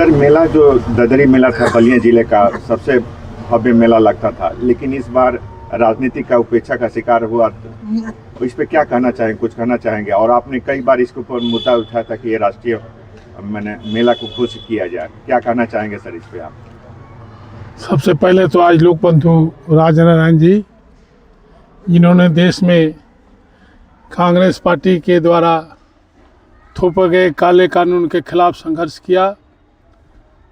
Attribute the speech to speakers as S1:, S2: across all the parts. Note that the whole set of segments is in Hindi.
S1: सर, मेला जो ददरी मेला था बलिया जिले का सबसे भव्य मेला लगता था, लेकिन इस बार राजनीति का उपेक्षा का शिकार हुआ। तो इस पे क्या कहना चाहेंगे, कुछ कहना चाहेंगे? और आपने कई बार इसके ऊपर मुद्दा उठाया था कि ये राष्ट्रीय मैंने मेला को घोषित किया जाए, क्या कहना चाहेंगे सर इस पे आप?
S2: सबसे पहले तो आज लोकबंधु राजनारायण जी, जिन्होंने देश में कांग्रेस पार्टी के द्वारा थोपे गए काले कानून के खिलाफ संघर्ष किया,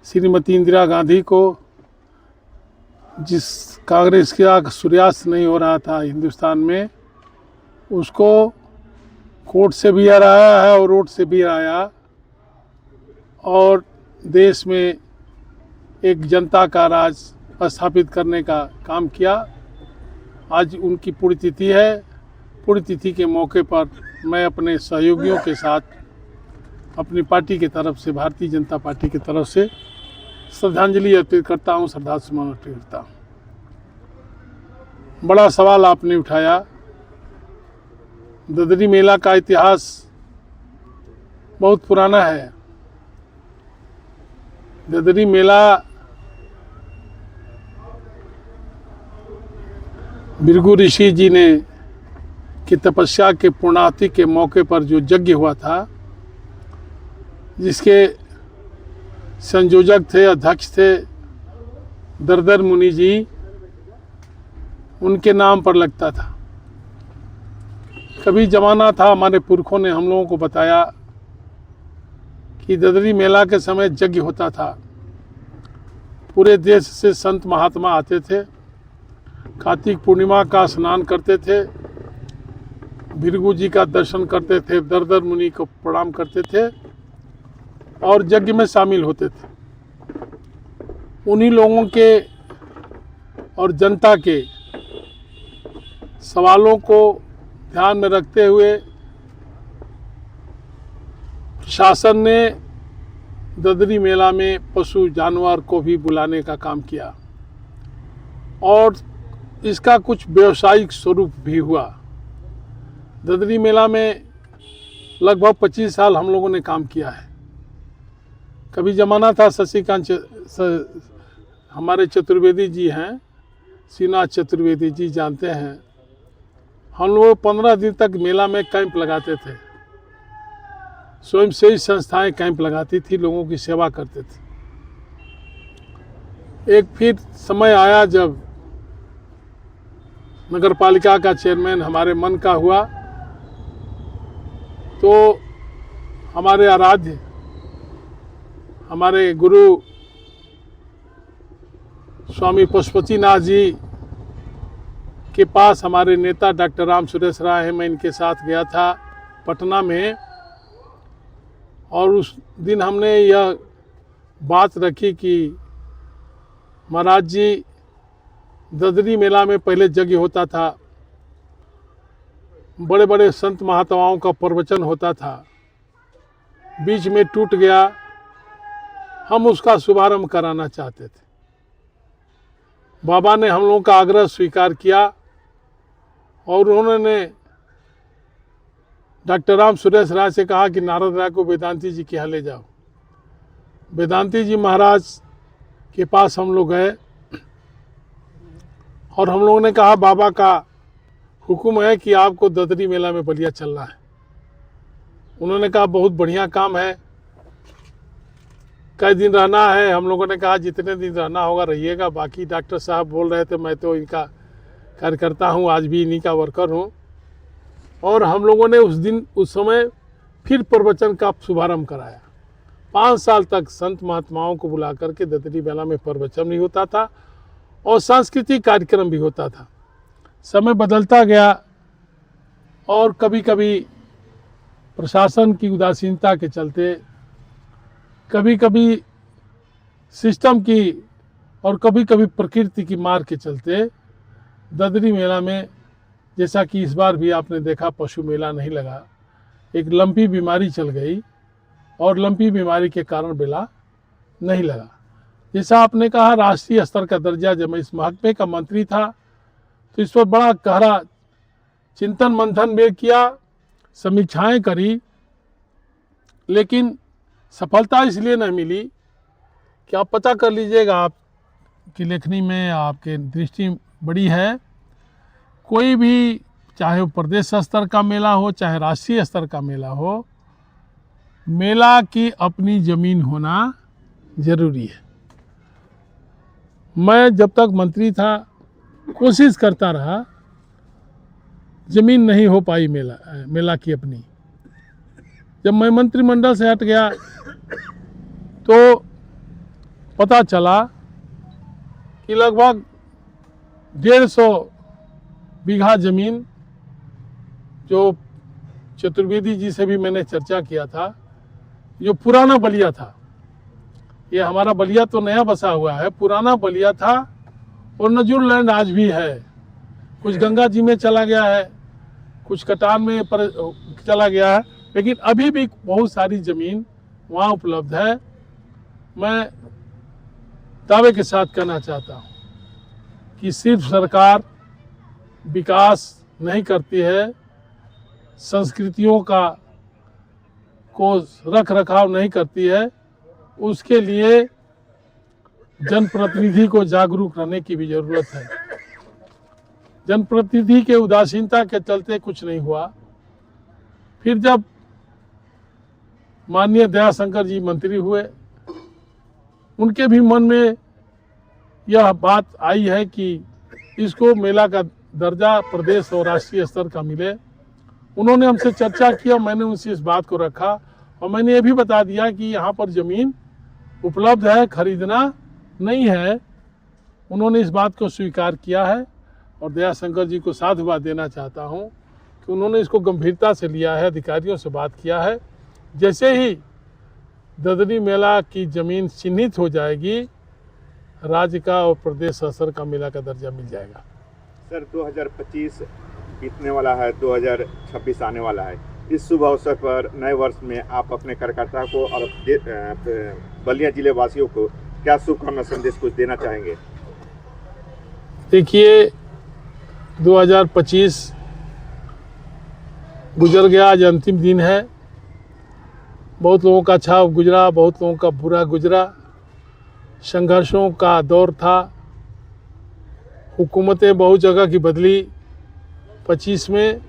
S2: श्रीमती इंदिरा गांधी को, जिस कांग्रेस का सूर्यास्त नहीं हो रहा था हिंदुस्तान में, उसको कोर्ट से भी हराया है और रोड से भी हराया और देश में एक जनता का राज स्थापित करने का काम किया। आज उनकी पुण्यतिथि है। पुण्यतिथि के मौके पर मैं अपने सहयोगियों के साथ अपनी पार्टी की तरफ से, भारतीय जनता पार्टी की तरफ से श्रद्धांजलि अर्पित करता हूँ, श्रद्धासुमन अर्पित करता हूँ। बड़ा सवाल आपने उठाया। ददरी मेला का इतिहास बहुत पुराना है। ददरी मेला भृगु ऋषि जी ने की तपस्या के पूर्णाहुति के मौके पर जो यज्ञ हुआ था, जिसके संयोजक थे, अध्यक्ष थे दरदर मुनि जी, उनके नाम पर लगता था। कभी जमाना था, हमारे पुरखों ने हम लोगों को बताया कि ददरी मेला के समय यज्ञ होता था। पूरे देश से संत महात्मा आते थे, कार्तिक पूर्णिमा का स्नान करते थे, भृगु जी का दर्शन करते थे, दरदर मुनि को प्रणाम करते थे और यज्ञ में शामिल होते थे। उन्हीं लोगों के और जनता के सवालों को ध्यान में रखते हुए प्रशासन ने ददरी मेला में पशु जानवर को भी बुलाने का काम किया और इसका कुछ व्यावसायिक स्वरूप भी हुआ। ददरी मेला में लगभग 25 साल हम लोगों ने काम किया है। कभी जमाना था, शशिकांत हमारे चतुर्वेदी जी हैं, श्रीनाथ चतुर्वेदी जी जानते हैं, हम लोग 15 दिन तक मेला में कैंप लगाते थे। स्वयं से ही संस्थाएं कैंप लगाती थी, लोगों की सेवा करते थे। एक फिर समय आया जब नगर पालिका का चेयरमैन हमारे मन का हुआ, तो हमारे आराध्य, हमारे गुरु स्वामी पशुपतिनाथ जी के पास हमारे नेता डॉक्टर राम सुरेश राय हैं, मैं इनके साथ गया था पटना में, और उस दिन हमने यह बात रखी कि महाराज जी, ददरी मेला में पहले यज्ञ होता था, बड़े बड़े संत महात्माओं का प्रवचन होता था, बीच में टूट गया, हम उसका शुभारंभ कराना चाहते थे। बाबा ने हम लोगों का आग्रह स्वीकार किया और उन्होंने डॉक्टर राम सुरेश राय से कहा कि नारद राय को वेदांती जी के यहाँ ले जाओ। वेदांती जी महाराज के पास हम लोग गए और हम लोगों ने कहा, बाबा का हुक्म है कि आपको ददरी मेला में बलिया चलना है। उन्होंने कहा, बहुत बढ़िया काम है, कई दिन रहना है? हम लोगों ने कहा, जितने दिन रहना होगा रहिएगा। बाकी डॉक्टर साहब बोल रहे थे, मैं तो इनका कार्यकर्ता हूँ, आज भी इन्हीं का वर्कर हूँ। और हम लोगों ने उस समय फिर प्रवचन का शुभारंभ कराया। 5 साल तक संत महात्माओं को बुला करके ददरी मेला में प्रवचन भी होता था और सांस्कृतिक कार्यक्रम भी होता था। समय बदलता गया और कभी कभी प्रशासन की उदासीनता के चलते, कभी कभी सिस्टम की और कभी कभी प्रकृति की मार के चलते ददरी मेला में, जैसा कि इस बार भी आपने देखा, पशु मेला नहीं लगा। एक लंपी बीमारी चल गई और लंपी बीमारी के कारण मेला नहीं लगा। जैसा आपने कहा, राष्ट्रीय स्तर का दर्जा, जब मैं इस महकमे का मंत्री था तो इस पर बड़ा गहरा चिंतन मंथन भी किया, समीक्षाएं करी, लेकिन सफलता इसलिए नहीं मिली कि आप पता कर लीजिएगा, आपकी लेखनी में आपके दृष्टि बड़ी है, कोई भी चाहे वो प्रदेश स्तर का मेला हो चाहे राष्ट्रीय स्तर का मेला हो, मेला की अपनी ज़मीन होना ज़रूरी है। मैं जब तक मंत्री था कोशिश करता रहा, ज़मीन नहीं हो पाई मेला की अपनी। जब मैं मंत्रिमंडल से हट गया तो पता चला कि लगभग 150 बीघा ज़मीन, जो चतुर्वेदी जी से भी मैंने चर्चा किया था, जो पुराना बलिया था, ये हमारा बलिया तो नया बसा हुआ है, पुराना बलिया था और नजूर लैंड आज भी है। कुछ गंगा जी में चला गया है, कुछ कटान में चला गया है, लेकिन अभी भी बहुत सारी ज़मीन वहाँ उपलब्ध है। मैं दावे के साथ कहना चाहता हूँ कि सिर्फ सरकार विकास नहीं करती है, संस्कृतियों को रख रखाव नहीं करती है, उसके लिए जनप्रतिनिधि को जागरूक रहने की भी ज़रूरत है। जनप्रतिनिधि के उदासीनता के चलते कुछ नहीं हुआ। फिर जब माननीय दयाशंकर जी मंत्री हुए, उनके भी मन में यह बात आई है कि इसको मेला का दर्जा प्रदेश और राष्ट्रीय स्तर का मिले। उन्होंने हमसे चर्चा किया, मैंने उनसे इस बात को रखा और मैंने ये भी बता दिया कि यहाँ पर ज़मीन उपलब्ध है, खरीदना नहीं है। उन्होंने इस बात को स्वीकार किया है और दयाशंकर जी को साधुवाद देना चाहता हूँ कि उन्होंने इसको गंभीरता से लिया है, अधिकारियों से बात किया है। जैसे ही ददरी मेला की ज़मीन चिन्हित हो जाएगी, राज्य का और प्रदेश स्तर का मेला का दर्जा मिल जाएगा।
S1: सर 2025 बीतने वाला है, 2026 आने वाला है। इस शुभ अवसर पर नए वर्ष में आप अपने कार्यकर्ता को और बलिया जिले वासियों को क्या शुभकामना संदेश कुछ देना चाहेंगे?
S2: देखिए, 2025 गुजर गया, आज अंतिम दिन है। बहुत लोगों का अच्छा गुजरा, बहुत लोगों का बुरा गुजरा। संघर्षों का दौर था, हुकूमतें बहुत जगह की बदली। 25 में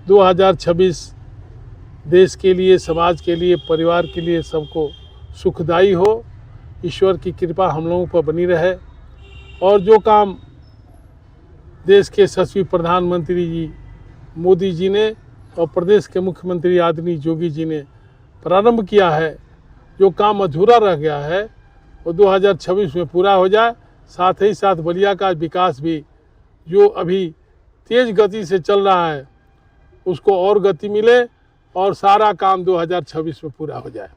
S2: 2026 देश के लिए, समाज के लिए, परिवार के लिए सबको सुखदायी हो। ईश्वर की कृपा हम लोगों पर बनी रहे और जो काम देश के यशस्वी प्रधानमंत्री जी मोदी जी ने और प्रदेश के मुख्यमंत्री आदरणीय योगी जी ने प्रारंभ किया है, जो काम अधूरा रह गया है वो 2026 में पूरा हो जाए। साथ ही साथ बलिया का विकास भी जो अभी तेज़ गति से चल रहा है उसको और गति मिले और सारा काम 2026 में पूरा हो जाए।